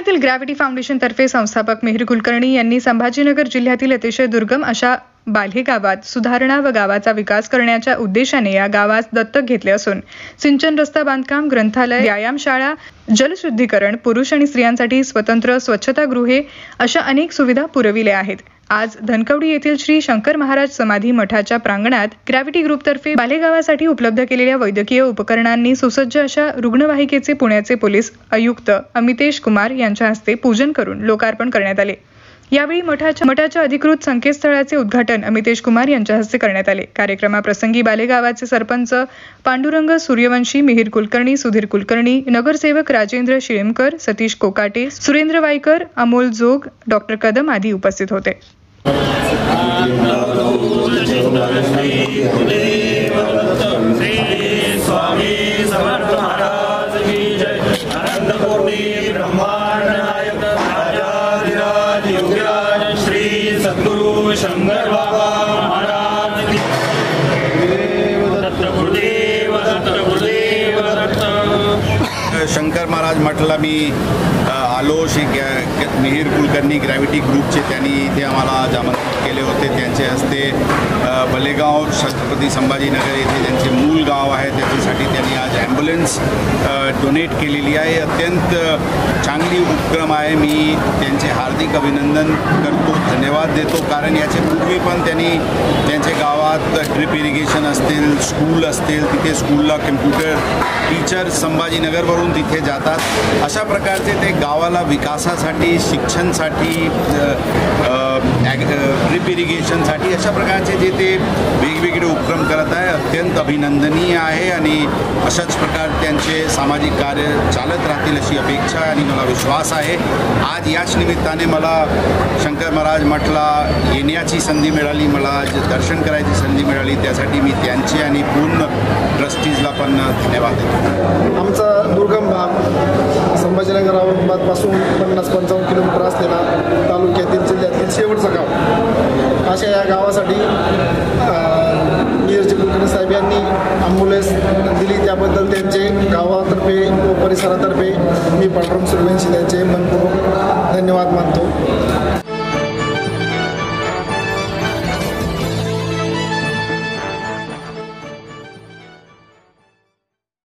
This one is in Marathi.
पुण्यातील ग्रॅव्हिटी फाउंडेशन तर्फे संस्थापक मिहिर कुलकर्णी यांनी संभाजीनगर जिल्ह्यातील अतिशय दुर्गम अशा बाल्हे गावात सुधारणा व गावाचा विकास करण्याच्या उद्देशाने या गावास दत्तक घेतले असून सिंचन, रस्ता बांधकाम, ग्रंथालय, व्यायामशाळा, जलशुद्धीकरण, पुरुष आणि स्त्रियांसाठी स्वतंत्र स्वच्छतागृहे अशा अनेक सुविधा पुरविल्या आहेत। आज धनकवडी येथील श्री शंकर महाराज समाधी मठाच्या प्रांगणात ग्रॅव्हिटी ग्रुपतर्फे बाल्हे गावासाठी उपलब्ध केलेल्या वैद्यकीय उपकरणांनी सुसज्ज अशा रुग्णवाहिकेचे पुण्याचे पोलीस आयुक्त अमितेश कुमार यांच्या हस्ते पूजन करून लोकार्पण करण्यात आले। यावेळी मठाच्या अधिकृत संकेतस्थळाचे उद्घाटन अमितेश कुमार यांच्या हस्ते करण्यात आले। कार्यक्रमाप्रसंगी बाल्हे गावाचे सरपंच पांडुरंग सूर्यवंशी, मिहिर कुलकर्णी, सुधीर कुलकर्णी, नगरसेवक राजेंद्र शिळेमकर, सतीश कोकाटे, सुरेंद्र वाईकर, अमोल जोग, डॉक्टर कदम आदी उपस्थित होते। शंकर बाबा महाराज की शंकर महाराज म्हटला मी आलो श्री मिहिर कुलकर्णी ग्रॅव्हिटी ग्रुपचे त्यांनी इथे आम्हाला आज आमंत्रित केले होते। त्यांचे हस्ते बलेगाव छत्रपती संभाजीनगर येथे त्यांचे मूल गाव आहे त्याच्यासाठी त्यांनी आज ॲम्ब्युलन्स डोनेट केलेली आहे। अत्यंत चांगली उपक्रम आहे। मी त्यांचे हार्दिक अभिनंदन करतो, धन्यवाद देतो, कारण याचे पूर्वी पण त्यांनी त्यांच्या गावात ड्रिप इरिगेशन असतील, स्कूल असतील, तिथे स्कूलला कम्प्युटर टीचर संभाजीनगरवरून तिथे जातात। अशा प्रकारचे ते गावाला विकासासाठी, शिक्षणासाठी, ड्रिप इरिगेशनसाठी अशा प्रकारचे जे ते वेगवेगळे उपक्रम करत आहे, अत्यंत अभिनंदनीय आहे आणि अशाच प्रकारे त्यांचे सामाजिक कार्य चालत राहतील अशी अपेक्षा आणि मला विश्वास आहे। आज याच निमित्ताने मला शंकर महाराज मठला येण्याची संधी मिळाली, मला आज दर्शन करायची संधी मिळाली, त्यासाठी मी त्यांचे आणि पूर्ण ट्रस्टीजला पण धन्यवाद देतो। आमचा दुर्गम भाग संभाजीनगरापासून 50-55 किलोमीटर असलेला तालुक्यातील जिल्ह्यातील शेवटचं गाव, अशा या गावासाठी मिहिर कुलकर्णी साहेब यांनी ॲम्ब्युलन्स दिली, त्याबद्दल त्यांचे गावातर्फे व परिसरातर्फे मी पांडुरंग सूर्यवंशी त्यांचे मनपूर्वक धन्यवाद मानतो।